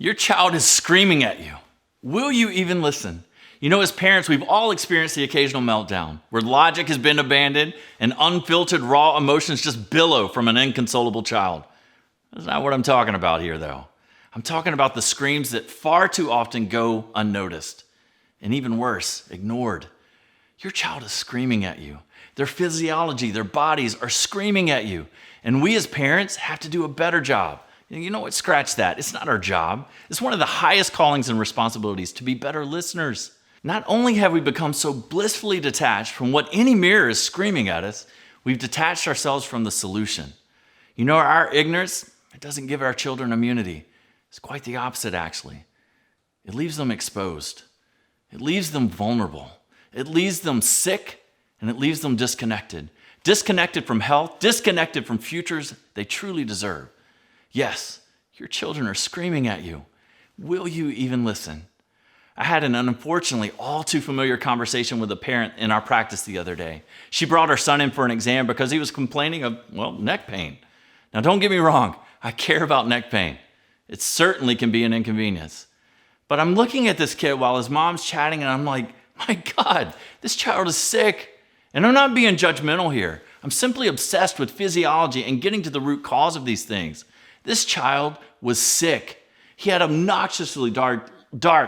Your child is screaming at you. Will you even listen? You know, as parents, we've all experienced the occasional meltdown where logic has been abandoned and unfiltered raw emotions just billow from an inconsolable child. That's not what I'm talking about here, though. I'm talking about the screams that far too often go unnoticed, and even worse, ignored. Your child is screaming at you. Their physiology, their bodies are screaming at you. And we as parents have to do a better job. You know what? Scratch that. It's not our job. It's one of the highest callings and responsibilities to be better listeners. Not only have we become so blissfully detached from what any mirror is screaming at us, we've detached ourselves from the solution. You know, our ignorance, it doesn't give our children immunity. It's quite the opposite, actually. It leaves them exposed. It leaves them vulnerable. It leaves them sick, and it leaves them disconnected. Disconnected from health, disconnected from futures they truly deserve. Yes, your children are screaming at you. Will you even listen? I had an unfortunately all too familiar conversation with a parent in our practice the other day. She brought her son in for an exam because he was complaining of, neck pain. Now don't get me wrong, I care about neck pain. It certainly can be an inconvenience. But I'm looking at this kid while his mom's chatting and I'm like, my God, this child is sick. And I'm not being judgmental here. I'm simply obsessed with physiology and getting to the root cause of these things. This child was sick. He had obnoxiously dark,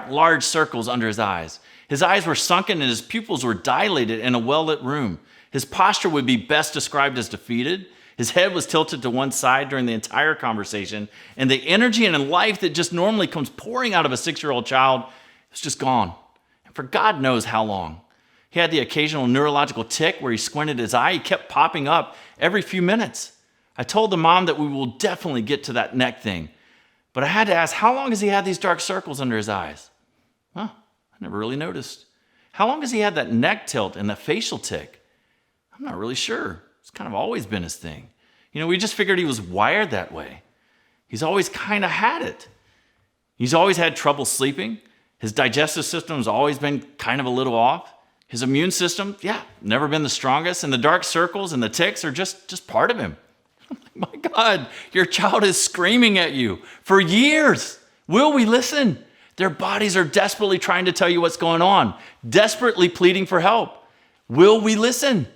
large circles under his eyes. His eyes were sunken and his pupils were dilated in a well-lit room. His posture would be best described as defeated. His head was tilted to one side during the entire conversation, and the energy and life that just normally comes pouring out of a 6-year-old child was just gone. And for God knows how long. He had the occasional neurological tic where he squinted his eye. He kept popping up every few minutes. I told the mom that we will definitely get to that neck thing, but I had to ask, how long has he had these dark circles under his eyes? I never really noticed. How long has he had that neck tilt and the facial tic? I'm not really sure. It's kind of always been his thing. You know, we just figured he was wired that way. He's always kind of had it. He's always had trouble sleeping. His digestive system has always been kind of a little off. His immune system, never been the strongest. And the dark circles and the tics are just part of him. My God, your child is screaming at you for years. Will we listen? Their bodies are desperately trying to tell you what's going on, desperately pleading for help. Will we listen?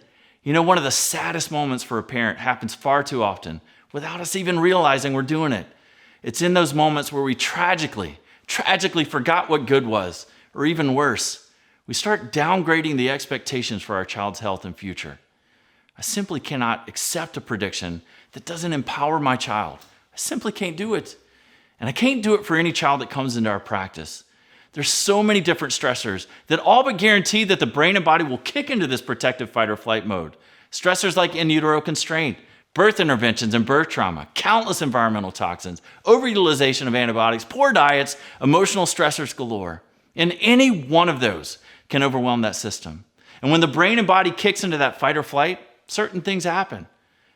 You know, one of the saddest moments for a parent happens far too often without us even realizing we're doing it. It's in those moments where we tragically forgot what good was, or even worse, we start downgrading the expectations for our child's health and future. I simply cannot accept a prediction that doesn't empower my child. I simply can't do it. And I can't do it for any child that comes into our practice. There's so many different stressors that all but guarantee that the brain and body will kick into this protective fight or flight mode. Stressors like in utero constraint, birth interventions and birth trauma, countless environmental toxins, overutilization of antibiotics, poor diets, emotional stressors galore. And any one of those can overwhelm that system. And when the brain and body kicks into that fight or flight, certain things happen.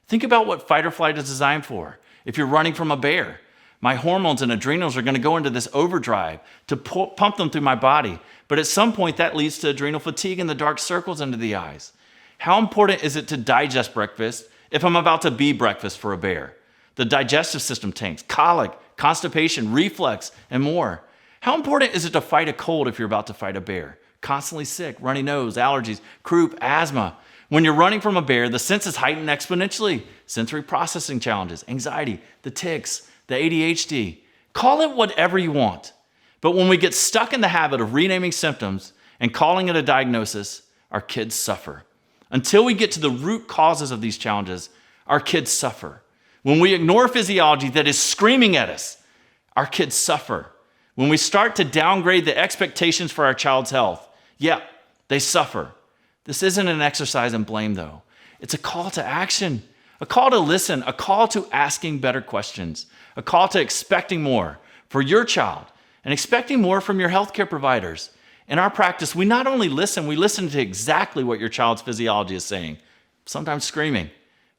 Think about what fight or flight is designed for. If you're running from a bear, my hormones and adrenals are going to go into this overdrive to pump them through my body. But at some point, that leads to adrenal fatigue and the dark circles under the eyes. How important is it to digest breakfast if I'm about to be breakfast for a bear? The digestive system tanks, colic, constipation, reflux, and more. How important is it to fight a cold if you're about to fight a bear? Constantly sick, runny nose, allergies, croup, asthma. When you're running from a bear, the senses heighten exponentially. Sensory processing challenges, anxiety, the tics, the ADHD. Call it whatever you want. But when we get stuck in the habit of renaming symptoms and calling it a diagnosis, our kids suffer. Until we get to the root causes of these challenges, our kids suffer. When we ignore physiology that is screaming at us, our kids suffer. When we start to downgrade the expectations for our child's health, they suffer. This isn't an exercise in blame, though. It's a call to action, a call to listen, a call to asking better questions, a call to expecting more for your child and expecting more from your healthcare providers. In our practice, we not only listen, we listen to exactly what your child's physiology is saying, sometimes screaming.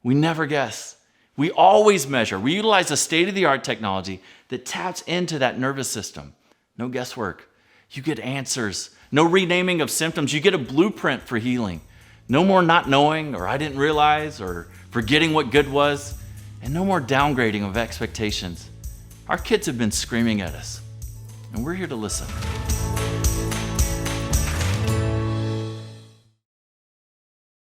We never guess. We always measure. We utilize a state-of-the-art technology that taps into that nervous system. No guesswork. You get answers. No renaming of symptoms. You get a blueprint for healing. No more not knowing or I didn't realize or forgetting what good was. And no more downgrading of expectations. Our kids have been screaming at us. and we're here to listen.